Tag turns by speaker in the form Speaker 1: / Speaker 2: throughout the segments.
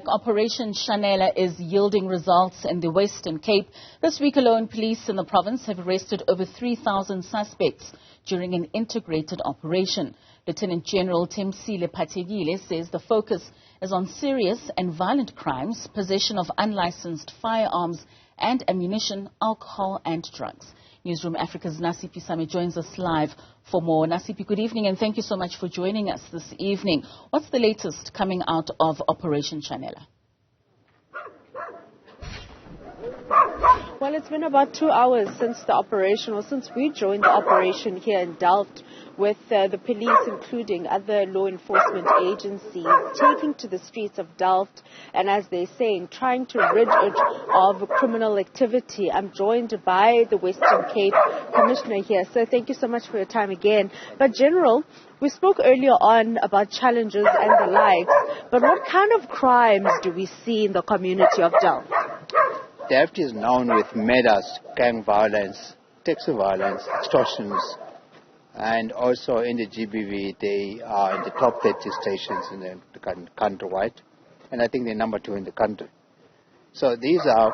Speaker 1: Operation Shanela is yielding results in the Western Cape. This week alone, police in the province have arrested over 3,000 suspects during an integrated operation. Lieutenant-General Thembisile Patekile says the focus is on serious and violent crimes, possession of unlicensed firearms and ammunition, alcohol and drugs. Newzroom Afrika's Nasiphi joins us live for more. Nasiphi, good evening and thank you so much for joining us this evening. What's the latest coming out of Operation Shanela?
Speaker 2: Well, it's been about 2 hours since the operation, or since we joined the operation here in Delft, with the police, including other law enforcement agencies, taking to the streets of Delft and, as they're saying, trying to rid it of criminal activity. I'm joined by the Western Cape Commissioner here, so thank you so much for your time again. But General, we spoke earlier on about challenges and the likes, but what kind of crimes do we see in the community of Delft?
Speaker 3: Delft is known with murders, gang violence, taxi violence, extortions, and also in the GBV they are in the top 30 stations in the countrywide, and I think they're number 2 in the country. So these are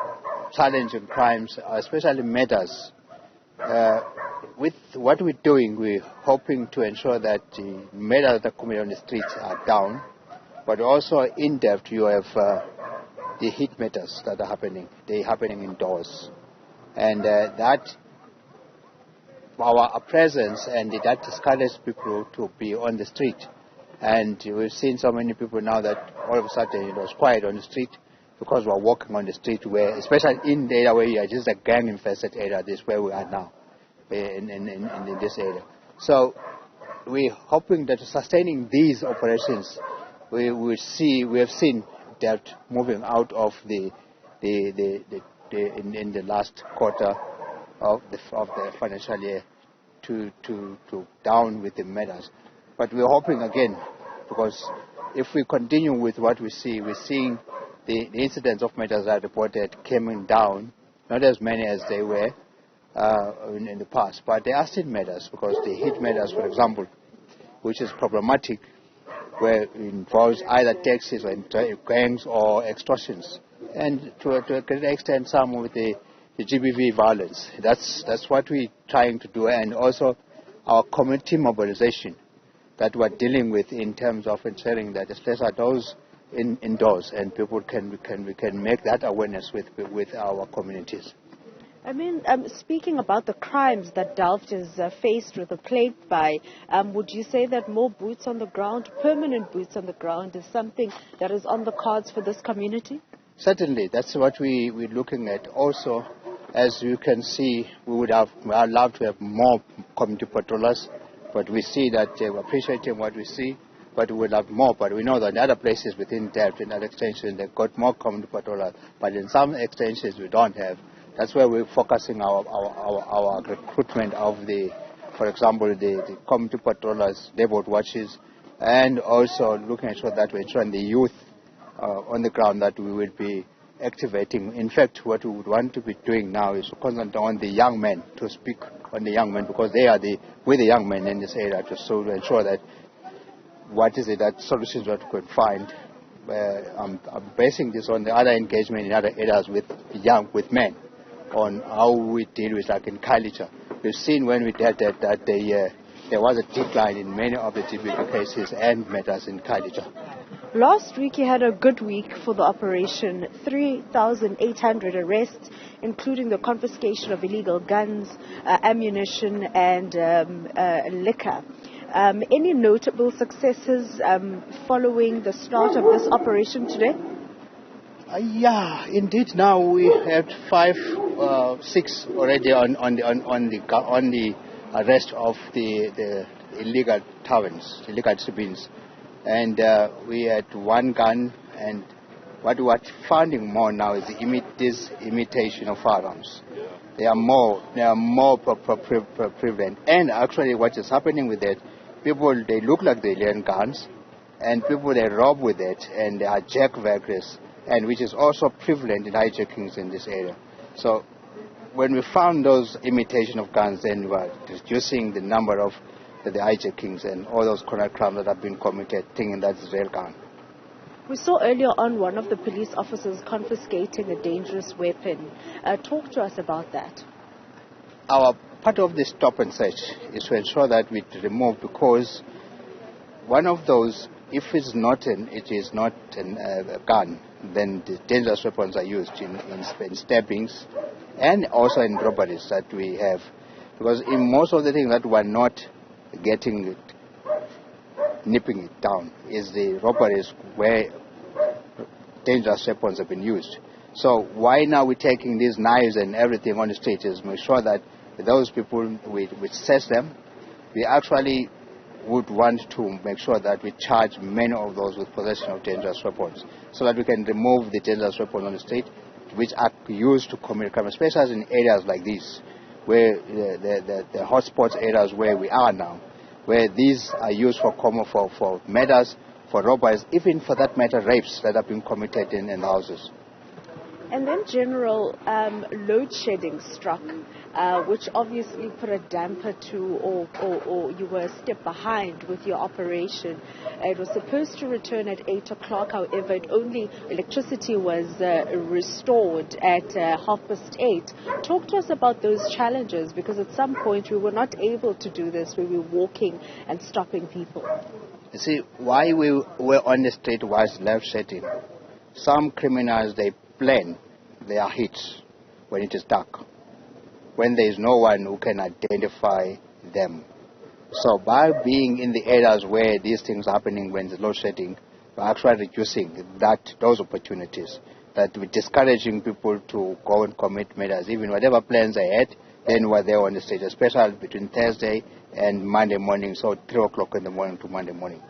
Speaker 3: challenging crimes, especially murders. With what we're doing, we're hoping to ensure that the murders that commit on the streets are down, but also in Delft you have the hit matters that are happening. They're happening indoors. And that our presence and that discourages people to be on the street. And we've seen so many people now that all of a sudden it was quiet on the street because we're walking on the street where, especially in the area where you are just a gang-infested area, this is where we are now, in this area. So we're hoping that sustaining these operations, we have seen Delft moving out of in the last quarter of the financial year to down with the murders. But we're hoping again, because if we continue with what we see, we're seeing the incidents of murders that are reported coming down, not as many as they were in the past, but there are still murders, because the hit murders, for example, which is problematic, where it involves either taxis or gangs or extortions, and to a great extent some with the GBV violence. That's what we're trying to do, and also our community mobilization that we're dealing with in terms of ensuring that especially those indoors and people we can make that awareness with our communities.
Speaker 2: I mean, speaking about the crimes that Delft is faced with or plagued by, would you say that more boots on the ground, permanent boots on the ground, is something that is on the cards for this community?
Speaker 3: Certainly, that's what we're looking at. Also, as you can see, I'd love to have more community patrollers, but we see that we're appreciating what we see, but we would have more. But we know that in other places within Delft, in other extensions, they've got more community patrollers, but in some extensions we don't have. That's where we're focusing our recruitment of for example, the community patrollers, neighborhood watches, and also looking at sure that we're ensuring the youth on the ground that we will be activating. In fact, what we would want to be doing now is to concentrate on the young men, to speak on the young men, because they are we're the young men in this area, to ensure that what is it that solutions that we could find. I'm basing this on the other engagement in other areas with men, on how we deal with, like in Kailicha. We've seen when we did that there was a decline in many of the GBV cases and matters in Kailicha.
Speaker 2: Last week you had a good week for the operation. 3,800 arrests, including the confiscation of illegal guns, ammunition and liquor. Any notable successes following the start of this operation today?
Speaker 3: Yeah, indeed. Now we have 6 already on the arrest of the illegal taverns, illegal bins, and we had 1 gun. And what we are finding more now is this imitation of firearms. They are more prevalent. And actually, what is happening with that? People, they look like they learn guns, and people, they rob with it, and they hijack vehicles, and which is also prevalent in hijackings in this area. So when we found those imitation of guns, then we were reducing the number of the hijackings and all those crimes that have been committed, thinking that's real gun.
Speaker 2: We saw earlier on one of the police officers confiscating a dangerous weapon. Talk to us about that.
Speaker 3: Our part of the stop and search is to ensure that we remove, because one of those, if it is not a gun, then the dangerous weapons are used in stabbings and also in robberies that we have. Because in most of the things that we're not nipping it down is the robberies where dangerous weapons have been used. So why now we're taking these knives and everything on the street is make sure that those people, we search them. We actually would want to make sure that we charge many of those with possession of dangerous weapons so that we can remove the dangerous weapons on the street which are used to commit crime, especially in areas like this, where the hotspots areas where we are now, where these are used for murders, for robberies, even for that matter rapes that have been committed in houses.
Speaker 2: And then, General, load shedding struck, which obviously put a damper to, or you were a step behind with your operation. It was supposed to return at 8 o'clock, however, electricity was restored at 8:30. Talk to us about those challenges, because at some point we were not able to do this. We were walking and stopping people.
Speaker 3: You see, why we were on the street was load shedding. Some criminals, they plan their hits when it is dark, when there is no one who can identify them. So by being in the areas where these things are happening when there's load shedding, we're actually reducing those opportunities, that we're discouraging people to go and commit murders. Even whatever plans they had, then we're there on the street, especially between Thursday and Monday morning, so 3 o'clock in the morning to Monday morning.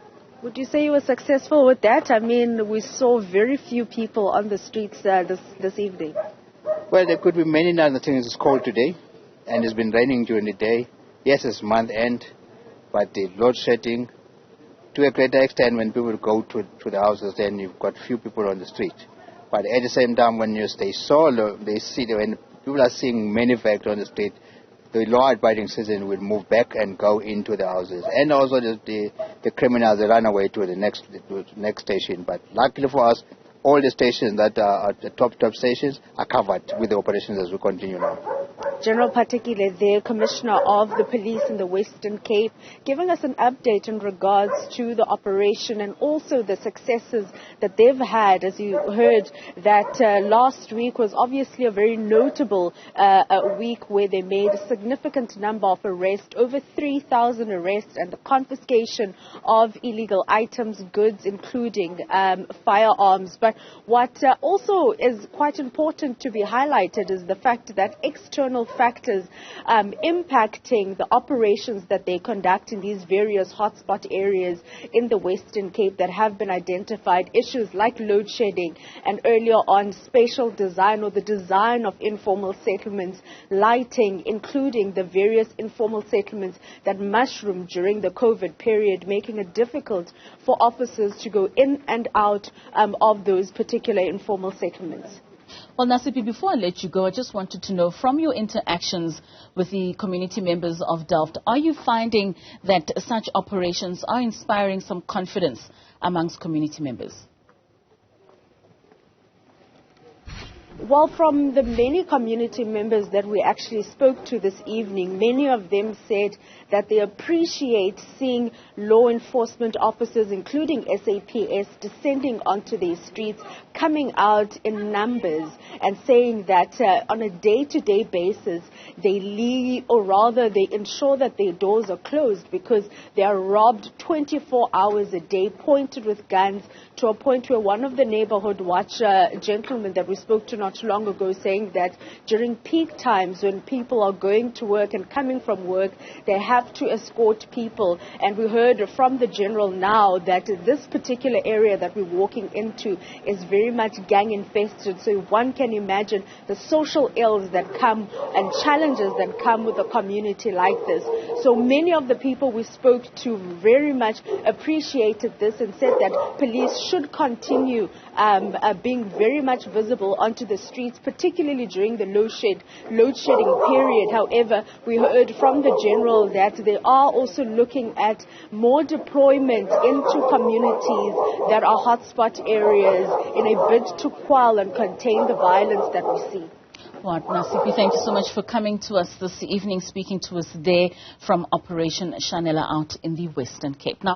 Speaker 2: Would you say you were successful with that? I mean, we saw very few people on the streets this evening.
Speaker 3: Well, there could be many other things. It's cold today, and it's been raining during the day. Yes, it's month end, but the load shedding, to a greater extent, when people go to the houses, then you've got few people on the street. But at the same time, when you stay solo, when people are seeing many vehicles on the street, the law-abiding citizen will move back and go into the houses. And also the criminals, they run away to the next station. But luckily for us, all the stations that are the top stations are covered with the operations as we continue now.
Speaker 2: General Patekile, the Commissioner of the Police in the Western Cape, giving us an update in regards to the operation and also the successes that they've had. As you heard, that last week was obviously a very notable week where they made a significant number of arrests, over 3,000 arrests, and the confiscation of illegal items, goods, including firearms. But what also is quite important to be highlighted is the fact that external factors impacting the operations that they conduct in these various hotspot areas in the Western Cape that have been identified, issues like load shedding and earlier on spatial design, or the design of informal settlements, lighting, including the various informal settlements that mushroomed during the COVID period, making it difficult for officers to go in and out of those particular informal settlements.
Speaker 1: Well, Nasiphi, before I let you go, I just wanted to know, from your interactions with the community members of Delft, are you finding that such operations are inspiring some confidence amongst community members?
Speaker 2: Well, from the many community members that we actually spoke to this evening, many of them said that they appreciate seeing law enforcement officers, including SAPS, descending onto their streets, coming out in numbers and saying that on a day-to-day basis, they leave, or rather they ensure that their doors are closed because they are robbed 24 hours a day, pointed with guns, to a point where one of the neighborhood watch gentlemen that we spoke to not too long ago saying that during peak times when people are going to work and coming from work, they have to escort people. And we heard from the general now that this particular area that we're walking into is very much gang infested. So one can imagine the social ills that come and challenges that come with a community like this. So many of the people we spoke to very much appreciated this and said that police should continue being very much visible onto the streets, particularly during the load shedding period. However, we heard from the General that they are also looking at more deployment into communities that are hotspot areas in a bid to quell and contain the violence that we see.
Speaker 1: Nasiphi, thank you so much for coming to us this evening, speaking to us there from Operation Shanela out in the Western Cape. Now,